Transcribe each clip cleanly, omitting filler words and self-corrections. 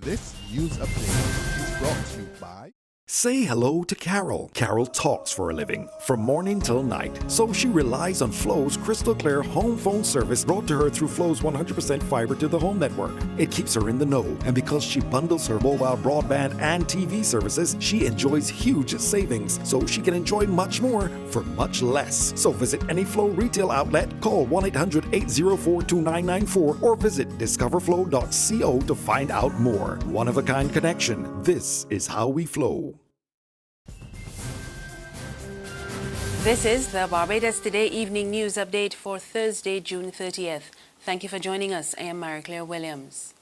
This news update is brought to you by... Say hello to Carol. Carol talks for a living, from morning till night. So she relies on Flo's crystal clear home phone service brought to her through Flo's 100% fiber to the home network. It keeps her in the know, and because she bundles her mobile broadband and TV services, she enjoys huge savings, so she can enjoy much more for much less. So visit any Flo retail outlet, call 1-800-804-2994, or visit discoverflow.co to find out more. One-of-a-kind connection. This is how we flow. This is the Barbados Today evening news update for Thursday, June 30th. Thank you for joining us. I am Mary-Claire Williams.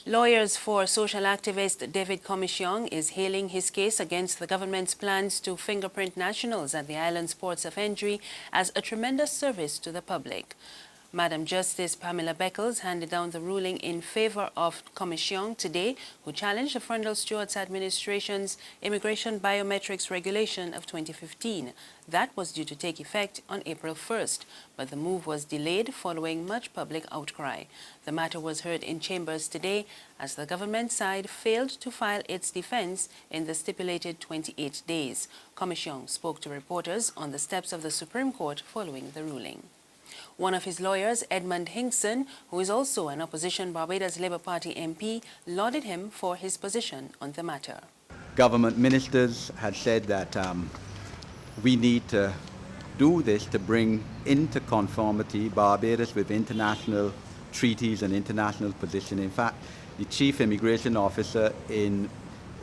Lawyers for social activist David Commissiong is hailing his case against the government's plans to fingerprint nationals at the island's ports of entry as a tremendous service to the public. Madam Justice Pamela Beckles handed down the ruling in favor of Commissiong today, who challenged the Frundle Stewart's administration's immigration biometrics regulation of 2015. That was due to take effect on April 1st, but the move was delayed following much public outcry. The matter was heard in chambers today as the government side failed to file its defense in the stipulated 28 days. Commissiong spoke to reporters on the steps of the Supreme Court following the ruling. One of his lawyers, Edmund Hinkson, who is also an opposition Barbados Labour Party MP, lauded him for his position on the matter. Government ministers had said that we need to do this to bring into conformity Barbados with international treaties and international position. In fact, the chief immigration officer in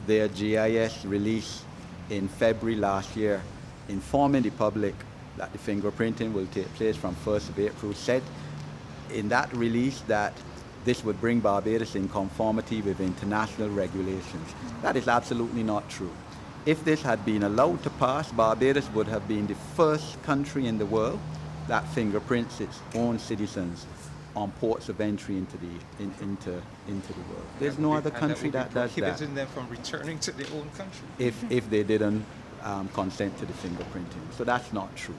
their GIS release in February last year, informing the public that the fingerprinting will take place from 1st of April, said in that release that this would bring Barbados in conformity with international regulations. That is absolutely not true. If this had been allowed to pass, Barbados would have been the first country in the world that fingerprints its own citizens on ports of entry into the world. There's no other country that does that. Prohibiting them from returning to their own country. If they didn't consent to the fingerprinting. So that's not true.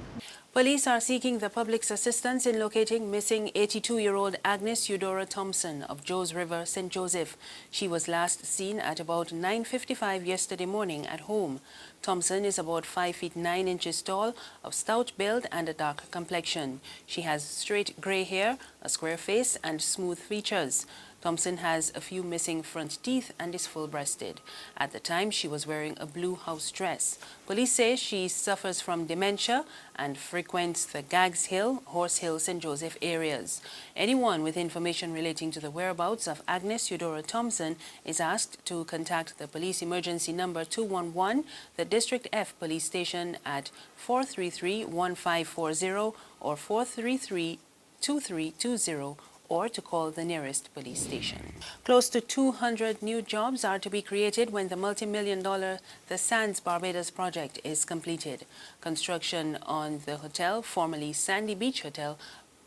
Police are seeking the public's assistance in locating missing 82-year-old Agnes Eudora Thompson of Joes River, St. Joseph. She was last seen at about 9:55 yesterday morning at home. Thompson is about 5 feet 9 inches tall, of stout build and a dark complexion. She has straight grey hair, a square face and smooth features. Thompson has a few missing front teeth and is full-breasted. At the time, she was wearing a blue house dress. Police say she suffers from dementia and frequents the Gags Hill, Horse Hill, St. Joseph areas. Anyone with information relating to the whereabouts of Agnes Eudora Thompson is asked to contact the police emergency number 211, the District F Police Station at 433-1540 or 433-2320, or to call the nearest police station. Close to 200 new jobs are to be created when the multi-million-dollar the Sands Barbados project is completed. Construction on the hotel, formerly Sandy Beach Hotel,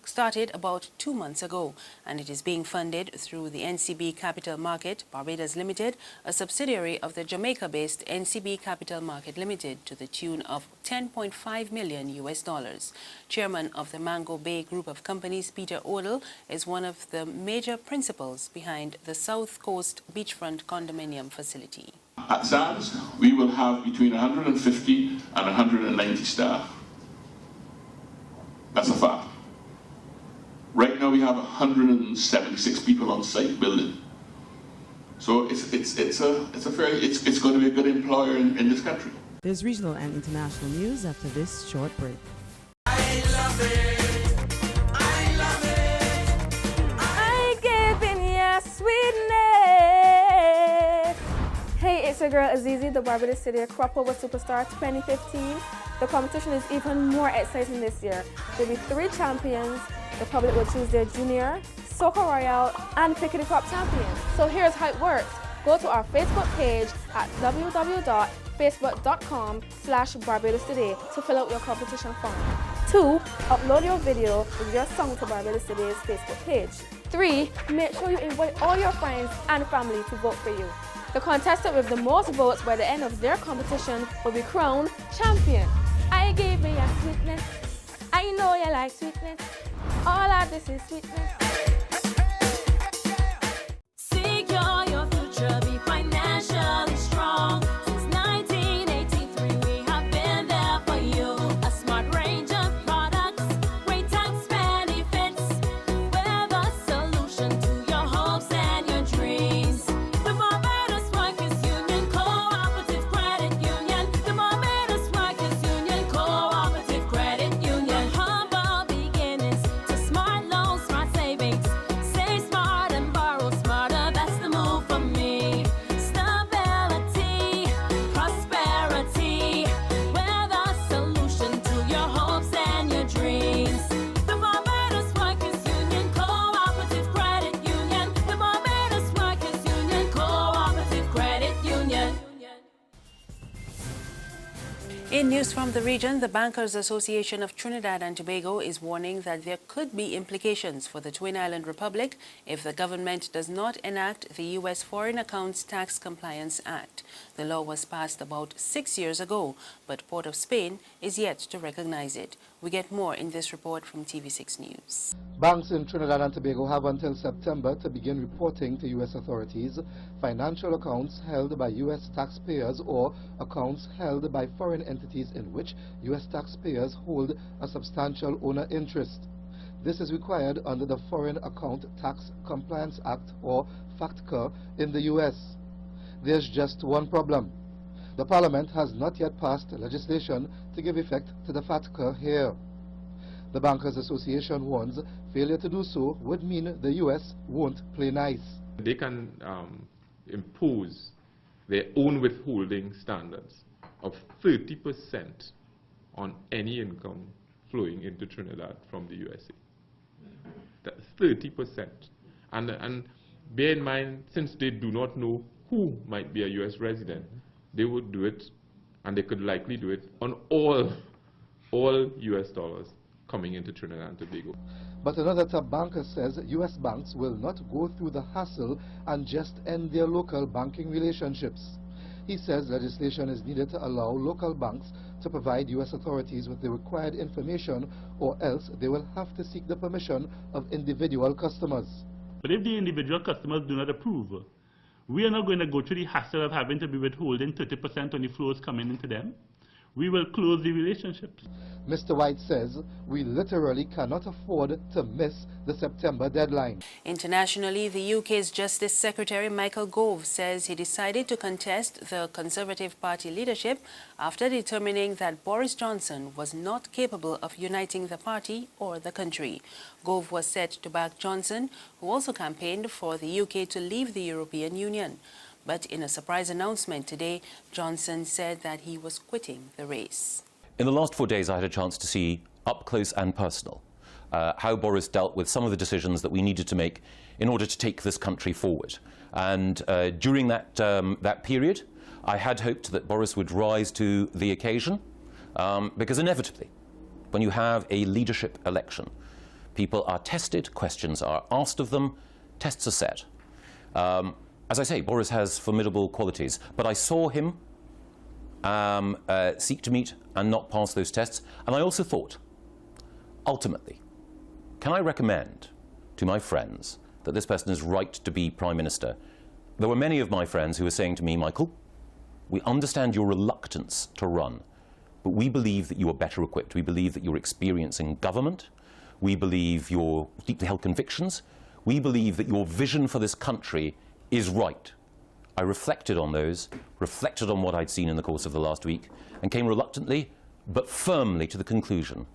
started about 2 months ago, and it is being funded through the NCB Capital Market Barbados Limited, a subsidiary of the Jamaica-based NCB Capital Market Limited, to the tune of $10.5 million US. Chairman of the Mango Bay Group of Companies, Peter Odell, is one of the major principals behind the South Coast Beachfront Condominium facility. At Sands, we will have between 150 and 190 staff. That's a fact. Right now we have 176 people on site building. So it's going to be a good employer in this country. There's regional and international news after this short break. I love it. I love it. I give in your sweetness. Hey, it's your girl Azizi, the Barbados Today Crop Over Superstar 2015. The competition is even more exciting this year. There'll be 3 champions. The public will choose their junior, Soca Royale, and Pickety Crop champions. So here's how it works. Go to our Facebook page at www.facebook.com/Barbados Today to fill out your competition form. 2. Upload your video with your song to Barbados Today's Facebook page. 3. Make sure you invite all your friends and family to vote for you. The contestant with the most votes by the end of their competition will be crowned champion. I gave me a sweetness. I know you like sweetness. All of this is sweetness. Secure your future. In news from the region, the Bankers Association of Trinidad and Tobago is warning that there could be implications for the Twin Island Republic if the government does not enact the U.S. Foreign Accounts Tax Compliance Act. The law was passed about 6 years ago, but Port of Spain is yet to recognize it. We get more in this report from TV6 News. Banks in Trinidad and Tobago have until September to begin reporting to U.S. authorities financial accounts held by U.S. taxpayers or accounts held by foreign entities in which U.S. taxpayers hold a substantial owner interest. This is required under the Foreign Account Tax Compliance Act, or FATCA, in the U.S. There's just one problem. The Parliament has not yet passed legislation to give effect to the FATCA here. The Bankers Association warns failure to do so would mean the U.S. won't play nice. They can impose their own withholding standards of 30% on any income flowing into Trinidad from the USA. That's 30%. And bear in mind, since they do not know who might be a U.S. resident, they would do it, and they could likely do it on all U.S. dollars coming into Trinidad and Tobago. But another top banker says U.S. banks will not go through the hassle and just end their local banking relationships. He says legislation is needed to allow local banks to provide U.S. authorities with the required information, or else they will have to seek the permission of individual customers. But if the individual customers do not approve, we are not going to go through the hassle of having to be withholding 30% on the flows coming into them. We will close the relationships. Mr. White says we literally cannot afford to miss the September deadline. Internationally, the UK's Justice Secretary Michael Gove says he decided to contest the Conservative Party leadership after determining that Boris Johnson was not capable of uniting the party or the country. Gove was set to back Johnson, who also campaigned for the UK to leave the European Union. But in a surprise announcement today, Johnson said that he was quitting the race. In the last 4 days, I had a chance to see up close and personal how Boris dealt with some of the decisions that we needed to make in order to take this country forward. And during that period, I had hoped that Boris would rise to the occasion, because inevitably, when you have a leadership election, people are tested, questions are asked of them, tests are set. As I say, Boris has formidable qualities, but I saw him seek to meet and not pass those tests. And I also thought, ultimately, can I recommend to my friends that this person is right to be Prime Minister? There were many of my friends who were saying to me, Michael, we understand your reluctance to run, but we believe that you are better equipped. We believe that your experience in government, we believe your deeply held convictions, we believe that your vision for this country is right. I reflected on those, reflected on what I'd seen in the course of the last week, and came reluctantly but firmly to the conclusion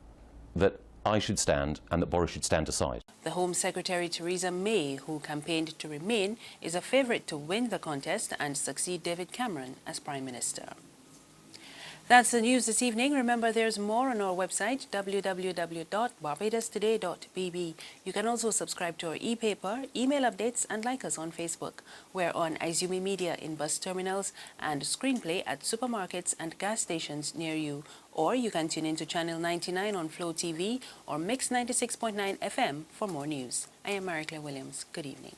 that I should stand and that Boris should stand aside. The Home Secretary Theresa May, who campaigned to remain, is a favourite to win the contest and succeed David Cameron as Prime Minister. That's the news this evening. Remember, there's more on our website, www.barbadostoday.bb. You can also subscribe to our e-paper, email updates, and like us on Facebook. We're on Izumi Media in bus terminals and Screenplay at supermarkets and gas stations near you. Or you can tune into Channel 99 on Flow TV or Mix 96.9 FM for more news. I am Marie Claire Williams. Good evening.